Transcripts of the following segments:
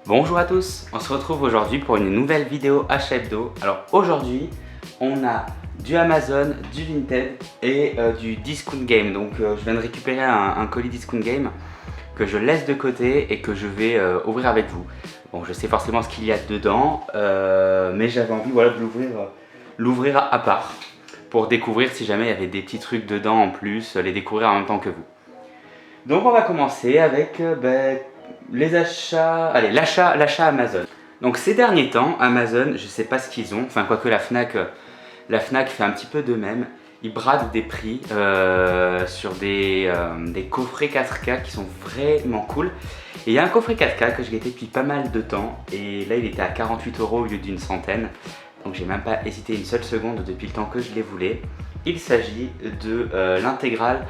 Bonjour à tous, on se retrouve aujourd'hui pour une nouvelle vidéo achat hebdo. Alors aujourd'hui, on a du Amazon, du Vinted et du Discount Game. Donc je viens de récupérer un colis Discount Game que je laisse de côté et que je vais ouvrir avec vous. Bon, je sais forcément ce qu'il y a dedans, mais j'avais envie voilà, de l'ouvrir à part pour découvrir si jamais il y avait des petits trucs dedans en plus, les découvrir en même temps que vous. Donc on va commencer avec les achats, allez, l'achat Amazon. Donc ces derniers temps, Amazon, je sais pas ce qu'ils ont, enfin quoique la Fnac fait un petit peu de même. Ils bradent des prix sur des coffrets 4K qui sont vraiment cool. Et il y a un coffret 4K que je guettais depuis pas mal de temps et là il était à 48 € au lieu d'une centaine. Donc j'ai même pas hésité une seule seconde depuis le temps que je les voulais. Il s'agit de l'intégrale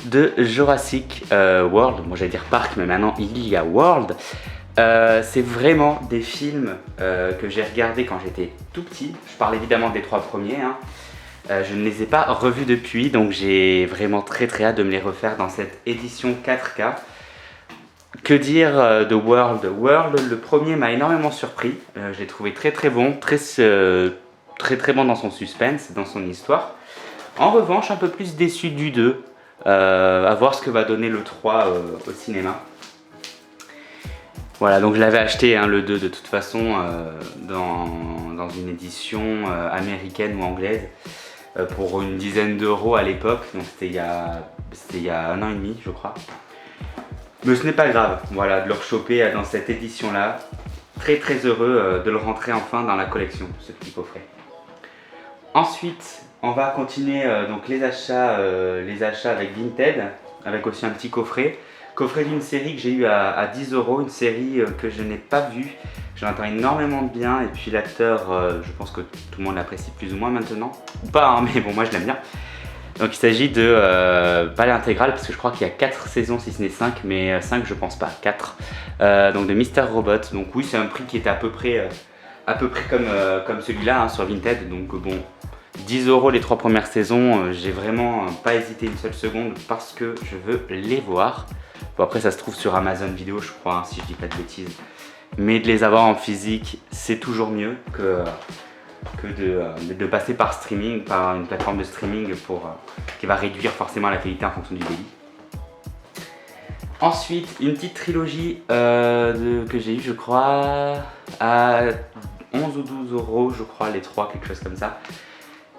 de Jurassic World. Moi j'allais dire Park, mais maintenant il y a World. C'est vraiment des films que j'ai regardés quand j'étais tout petit. Je parle évidemment des 3 premiers. Je ne les ai pas revus depuis, donc j'ai vraiment très hâte de me les refaire dans cette édition 4K. Que dire de World? Le premier m'a énormément surpris. Je l'ai trouvé très bon, très bon dans son suspense, dans son histoire. En revanche, un peu plus déçu du 2. À voir ce que va donner le 3 au cinéma. Voilà, donc je l'avais acheté le 2 de toute façon dans une édition américaine ou anglaise pour une dizaine d'euros à l'époque. Donc c'était il y a 1 an et demi je crois. Mais ce n'est pas grave, voilà, de le rechoper dans cette édition là. Très heureux de le rentrer enfin dans la collection, ce petit coffret. Ensuite, on va continuer donc les achats avec Vinted, avec aussi un petit coffret. Coffret d'une série que j'ai eu à 10 €, une série que je n'ai pas vue. J'en entends énormément de bien et puis l'acteur, je pense que tout le monde l'apprécie plus ou moins maintenant. Ou pas, hein, mais bon, moi je l'aime bien. Donc il s'agit de, pas l'intégrale parce que je crois qu'il y a 4 saisons si ce n'est 5, mais 5 je pense pas, 4. Donc de Mr. Robot. Donc oui, c'est un prix qui était à peu près comme celui-là sur Vinted. Donc bon, 10 € les 3 premières saisons, j'ai vraiment pas hésité une seule seconde parce que je veux les voir. Bon, après ça se trouve sur Amazon Vidéo je crois, si je dis pas de bêtises. Mais de les avoir en physique, c'est toujours mieux que de passer par streaming, par une plateforme de streaming qui va réduire forcément la qualité en fonction du débit. Ensuite, une petite trilogie que j'ai eu je crois à 11 ou 12 € je crois, les 3, quelque chose comme ça.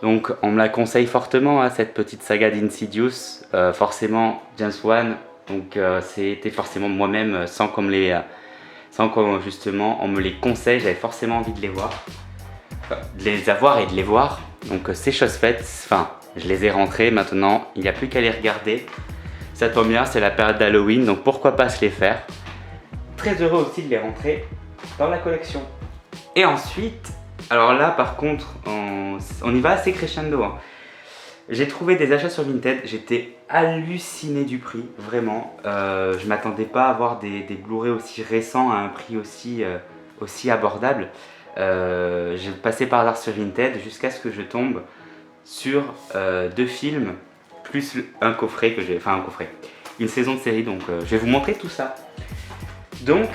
Donc on me la conseille fortement, cette petite saga d'Insidious, forcément James Wan, donc c'était forcément moi-même sans qu'on justement on me les conseille, j'avais forcément envie de les voir, de les avoir et de les voir, donc c'est chose faite, enfin je les ai rentrés, maintenant il n'y a plus qu'à les regarder, ça tombe bien, c'est la période d'Halloween, donc pourquoi pas se les faire. Très heureux aussi de les rentrer dans la collection. Et ensuite, alors là par contre on y va assez crescendo. J'ai trouvé des achats sur Vinted, j'étais halluciné du prix, vraiment. Je m'attendais pas à avoir des Blu-ray aussi récents à un prix aussi abordable. J'ai passé par hasard sur Vinted jusqu'à ce que je tombe sur 2 films plus un coffret que j'ai, enfin un coffret, une saison de série. Donc je vais vous montrer tout ça. Donc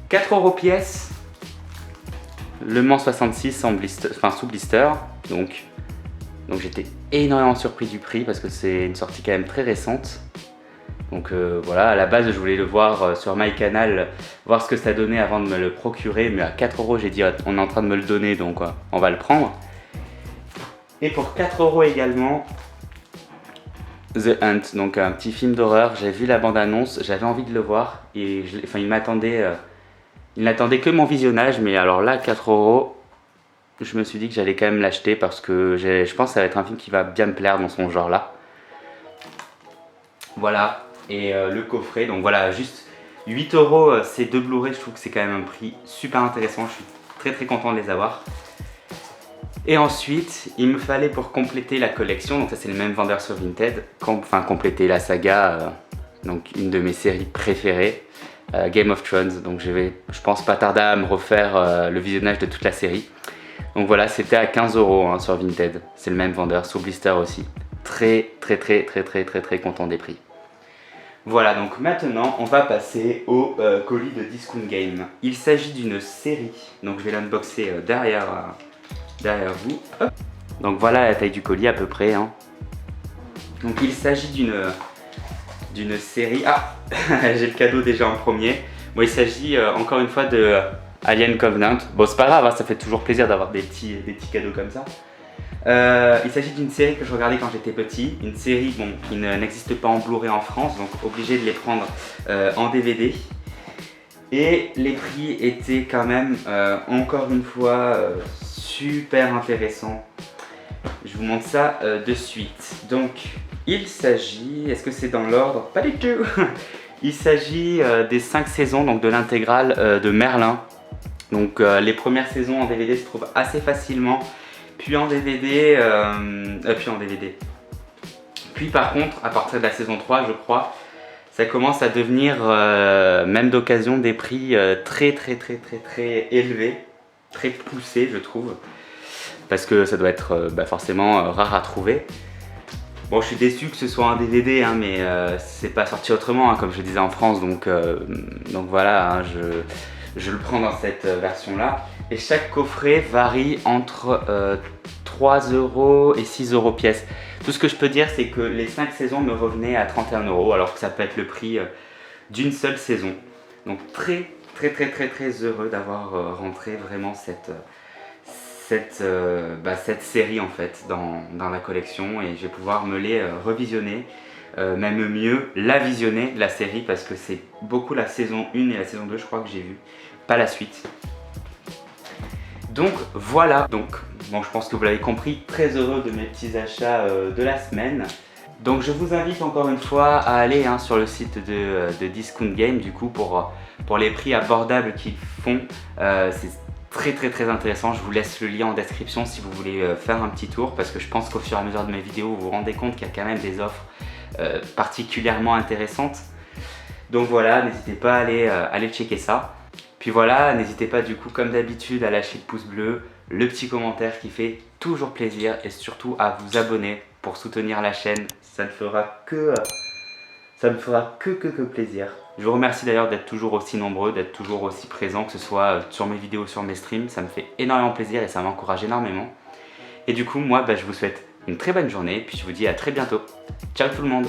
4 € pièce. Le Mans 66 sous blister, donc j'étais énormément surpris du prix parce que c'est une sortie quand même très récente. Donc voilà, à la base je voulais le voir sur MyCanal, voir ce que ça donnait avant de me le procurer, mais à 4 € j'ai dit on est en train de me le donner, donc on va le prendre. Et pour 4 € également, The Hunt, donc un petit film d'horreur. J'ai vu la bande-annonce, j'avais envie de le voir et il n'attendait que mon visionnage, mais alors là 4 €, je me suis dit que j'allais quand même l'acheter parce que je pense que ça va être un film qui va bien me plaire dans son genre là. Voilà, et le coffret, donc voilà, juste 8 € ces 2 Blu-ray, je trouve que c'est quand même un prix super intéressant, je suis très content de les avoir. Et ensuite, il me fallait pour compléter la collection, donc ça c'est le même vendeur sur Vinted, compléter la saga, donc une de mes séries préférées, Game of Thrones. Donc je pense pas tarder à me refaire le visionnage de toute la série. Donc voilà, c'était à 15 € hein, sur Vinted. C'est le même vendeur, sous blister aussi. Très content des prix. Voilà, donc maintenant on va passer au colis de Discount Game. Il s'agit d'une série, donc je vais l'unboxer derrière vous. Hop. Donc voilà la taille du colis à peu près. Hein. Donc il s'agit d'une série... Ah, j'ai le cadeau déjà en premier. Bon, il s'agit encore une fois de Alien Covenant. Bon, c'est pas grave, hein, ça fait toujours plaisir d'avoir des petits cadeaux comme ça. Il s'agit d'une série que je regardais quand j'étais petit, une série bon, qui n'existe pas en Blu-ray en France, donc obligé de les prendre en DVD. Et les prix étaient quand même, encore une fois, super intéressants. Je vous montre ça de suite. Donc, il s'agit, est-ce que c'est dans l'ordre? Pas du tout. Il s'agit des 5 saisons, donc de l'intégrale de Merlin. Donc, les premières saisons en DVD se trouvent assez facilement. Puis en DVD, Puis par contre, à partir de la saison 3, je crois, ça commence à devenir, même d'occasion, des prix très élevés, très poussés, je trouve. Parce que ça doit être forcément rare à trouver. Bon, je suis déçu que ce soit un DVD, hein, mais c'est pas sorti autrement, hein, comme je disais en France, donc voilà, hein, je le prends dans cette version-là. Et chaque coffret varie entre 3 € et 6 € pièce. Tout ce que je peux dire, c'est que les 5 saisons me revenaient à 31 €, alors que ça peut être le prix d'une seule saison. Donc très heureux d'avoir rentré vraiment cette série en fait dans la collection, et je vais pouvoir me les revisionner. Même mieux, la visionner, la série, parce que c'est beaucoup la saison 1 et la saison 2, je crois que j'ai vu, pas la suite. Donc voilà, donc bon, je pense que vous l'avez compris, très heureux de mes petits achats de la semaine. Donc je vous invite encore une fois à aller sur le site de Discount Game, du coup, pour les prix abordables qu'ils font. C'est très intéressant. Je vous laisse le lien en description si vous voulez faire un petit tour, parce que je pense qu'au fur et à mesure de mes vidéos, vous vous rendez compte qu'il y a quand même des offres particulièrement intéressantes. Donc voilà, n'hésitez pas à aller checker ça. Puis voilà, n'hésitez pas du coup, comme d'habitude, à lâcher le pouce bleu, le petit commentaire qui fait toujours plaisir, et surtout à vous abonner pour soutenir la chaîne. Ça ne fera que plaisir. Je vous remercie d'ailleurs d'être toujours aussi nombreux, d'être toujours aussi présents, que ce soit sur mes vidéos, sur mes streams. Ça me fait énormément plaisir et ça m'encourage énormément. Et du coup, moi, je vous souhaite une très bonne journée, puis je vous dis à très bientôt. Ciao tout le monde!